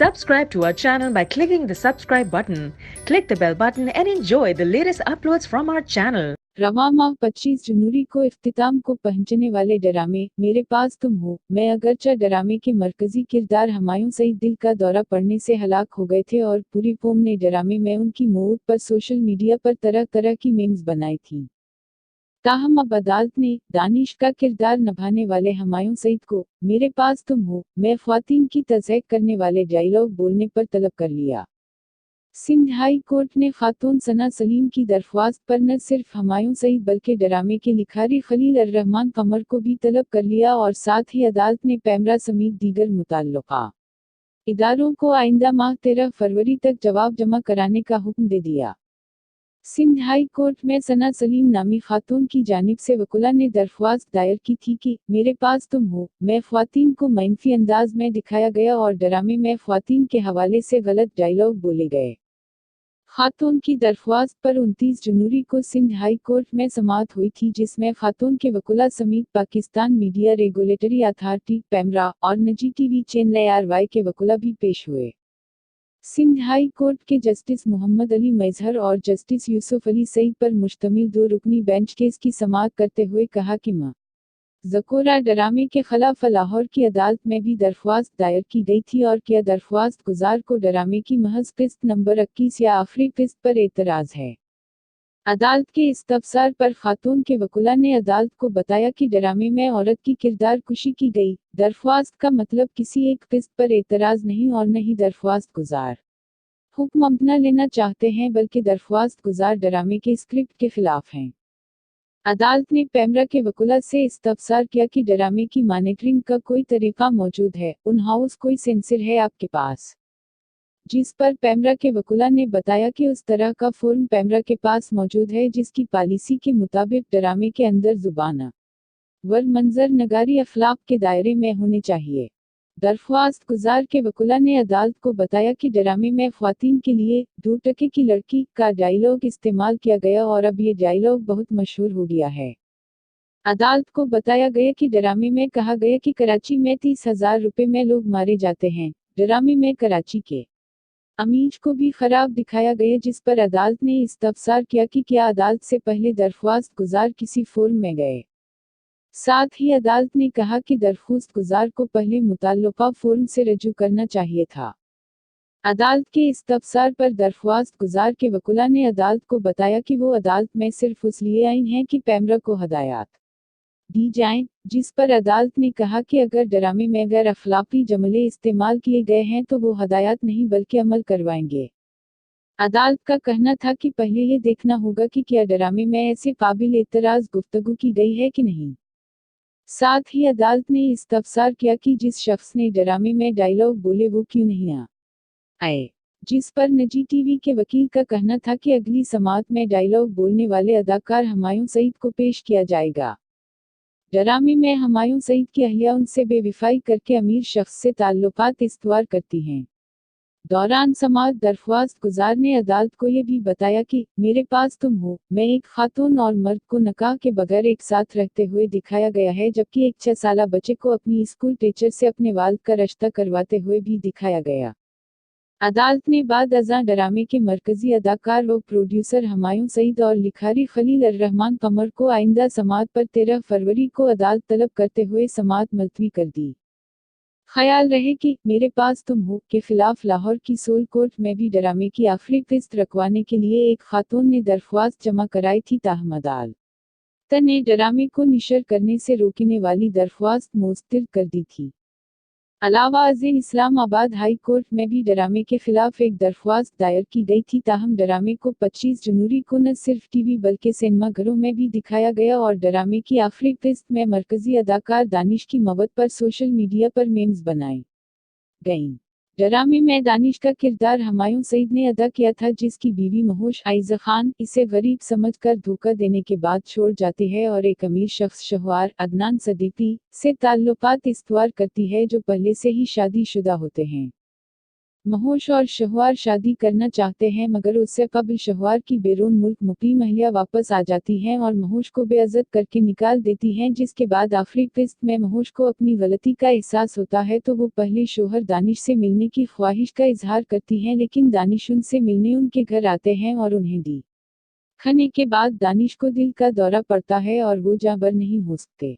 Subscribe to our channel by clicking the subscribe button. Click the bell button and enjoy the latest uploads from our channel. रवां माह 25 जनवरी को इख्तिताम को पहुंचने वाले ड्रामे मेरे पास तुम हो मैं अगरचा ड्रामे के मरकजी किरदार हुमायूं सईद दिल का दौरा पड़ने से हलाक हो गए थे और पूरी कौम ने ड्रामे में उनकी मौत पर सोशल मीडिया पर तरह तरह की मीम्स बनाई थी। ताहम अब अदालत ने दानिश का किरदार निभाने वाले हुमायूं सईद को मेरे पास तुम हो मैं ख्वातीन की तज़हीक करने वाले डायलॉग बोलने पर तलब कर लिया। सिंध हाई कोर्ट ने खातून सना सलीम की दरख्वास्त पर न सिर्फ हुमायूं सईद बल्कि ड्रामे के लिखारी खलील अर्रहमान कमर को भी तलब कर लिया और साथ ही अदालत ने पैमरा समेत दीगर मुतल्लिका इदारों को आइंदा माह 13 फरवरी तक जवाब जमा कराने का हुक्म दे दिया। सिंध हाई कोर्ट में सना सलीम नामी खातून की जानिब से वकुला ने दरख्वास्त दायर की थी कि मेरे पास तुम हो मैं ख्वातीन को मनफी अंदाज में दिखाया गया और ड्रामे में ख्वातीन के हवाले से गलत डायलॉग बोले गए। खातून की दरख्वास्त पर 29 जनवरी को सिंध हाई कोर्ट में समाअत हुई थी जिसमें खातून के वकुला समेत Pakistan media regulatory authority PEMRA और निजी टीवी चैनल ARY के वकुला भी पेश हुए। सिंध हाई कोर्ट के जस्टिस मोहम्मद अली मैजहर और जस्टिस यूसुफ अली सईद पर मुश्तमिल 2 रुकनी बेंच केस की समाअत करते हुए कहा कि ज़कोरा ड्रामे के खिलाफ लाहौर की अदालत में भी दरख्वास्त दायर की गई थी और क्या दरख्वास्त गुजार को ड्रामे की महज किस्त नंबर 21 या आखिरी किस्त पर एतराज़ है। अदालत के इस्तफसार पर खातून के वकुला ने अदालत को बताया कि ड्रामे में औरत की किरदार कुशी की गई। दरख्वास्त का मतलब किसी एक किस्त पर एतराज़ नहीं और न ही दरख्वास्त गुजार हुक्म अपना लेना चाहते हैं बल्कि दरख्वास्त गुजार ड्रामे के स्क्रिप्ट के खिलाफ हैं। अदालत ने पैमरा के वकुला से इस्तफसार किया कि ड्रामे की मॉनिटरिंग का कोई तरीका मौजूद है, उन हाउस कोई सेंसर है आपके पास, जिस पर पैमरा के वकुला ने बताया कि उस तरह का फॉर्म पैमरा के पास मौजूद है जिसकी पॉलिसी के मुताबिक ड्रामे के अंदर जुबाना वर मंजर नगारी अखलाक के दायरे में होने चाहिए। दरख्वास्त गुजार के वकुला ने अदालत को बताया कि ड्रामे में ख्वातीन के लिए 2 टके की लड़की का डायलॉग इस्तेमाल किया गया और अब ये डायलॉग बहुत मशहूर हो गया है। अदालत को बताया गया कि ड्रामे में कहा गया कि कराची में 30,000 रुपए में लोग मारे जाते हैं। ड्रामे में कराची के अमीज को भी खराब दिखाया गया जिस पर अदालत ने इस्तफसार किया कि क्या अदालत से पहले दरख्वास्त गुजार किसी फॉर्म में गए। साथ ही अदालत ने कहा कि दरख्वास्त गुजार को पहले मुतल्लिका फॉर्म से रजू करना चाहिए था। अदालत के इस्तफसार पर दरख्वास्त गुजार के वकुला ने अदालत को बताया कि वो अदालत में सिर्फ उस लिए आई हैं कि पैमरा को हदायत दी जाएं, जिस पर अदालत ने कहा कि अगर ड्रामे में गैर अखलाकी जुमले इस्तेमाल किए गए हैं तो वो हदायत नहीं बल्कि अमल करवाएंगे। अदालत का कहना था कि पहले ये देखना होगा कि क्या ड्रामे में ऐसे काबिल एतराज़ गुफ्तगू की गई है कि नहीं। साथ ही अदालत ने इस्तफसार किया कि जिस शख्स ने ड्रामे में डायलॉग बोले वो क्यों नहीं आए, जिस पर निजी टीवी के वकील का कहना था कि अगली समाअत में डायलॉग बोलने वाले अदाकार हुमायूं सईद को पेश किया जाएगा। ड्रामे में हुमायूं सईद की अहलिया उनसे बेवफाई करके अमीर शख्स से ताल्लुकात इस्तवार करती हैं। दौरान समाअत दरख्वास्त गुजार ने अदालत को ये भी बताया कि मेरे पास तुम हो मैं एक खातून और मर्द को निकाह के बगैर एक साथ रहते हुए दिखाया गया है जबकि एक 6 साला बच्चे को अपनी स्कूल टीचर से अपने वालिद का रिश्ता करवाते हुए भी दिखाया गया। अदालत ने बाद अज़ां ड्रामे के मरकजी अदाकार व प्रोड्यूसर हुमायूं सईद और लिखारी खलील अर्रहमान कमर को आइंदा समाअत पर 13 फरवरी को अदालत तलब करते हुए समाअत मुलतवी कर दी। ख्याल रहे कि मेरे पास तुम हो के खिलाफ लाहौर की सोल कोर्ट में भी ड्रामे की आखिरी किस्त रखवाने के लिए एक खातून ने दरख्वास्त जमा कराई थी ताहम अदालत ने ड्रामे को नशर करने से रोकने वाली दरख्वास्त मुस्तरद कर दी थी। अलावा इस्लामाबाद हाई कोर्ट में भी ड्रामे के खिलाफ एक दरख्वास्त दायर की गई थी ताहम ड्रामे को 25 जनवरी को न सिर्फ टीवी बल्कि सिनेमाघरों में भी दिखाया गया और ड्रामे की आखिरी किस्त में मरकजी अदाकार दानिश की मौत पर सोशल मीडिया पर मीम्स बनाई गईं। ड्रामे में दानिश का किरदार हुमायूं सईद ने अदा किया था जिसकी बीवी महोश आइज़ा खान इसे गरीब समझकर धोखा देने के बाद छोड़ जाती है और एक अमीर शख्स शहवार अदनान सदीकी से ताल्लुकात इस्तवार करती है जो पहले से ही शादीशुदा होते हैं। महोश और शहवार शादी करना चाहते हैं मगर उससे कबल शहवार की बैरून मुल्क मुकीम महिला वापस आ जाती हैं और महोश को बेइज्जत करके निकाल देती हैं, जिसके बाद आखिरी किस्त में महोश को अपनी गलती का एहसास होता है तो वो पहले शोहर दानिश से मिलने की ख्वाहिश का इजहार करती हैं, लेकिन दानिश उनसे मिलने उनके घर आते हैं और उन्हें दी खाने के बाद दानिश को दिल का दौरा पड़ता है और वो जाबर नहीं हो सकते।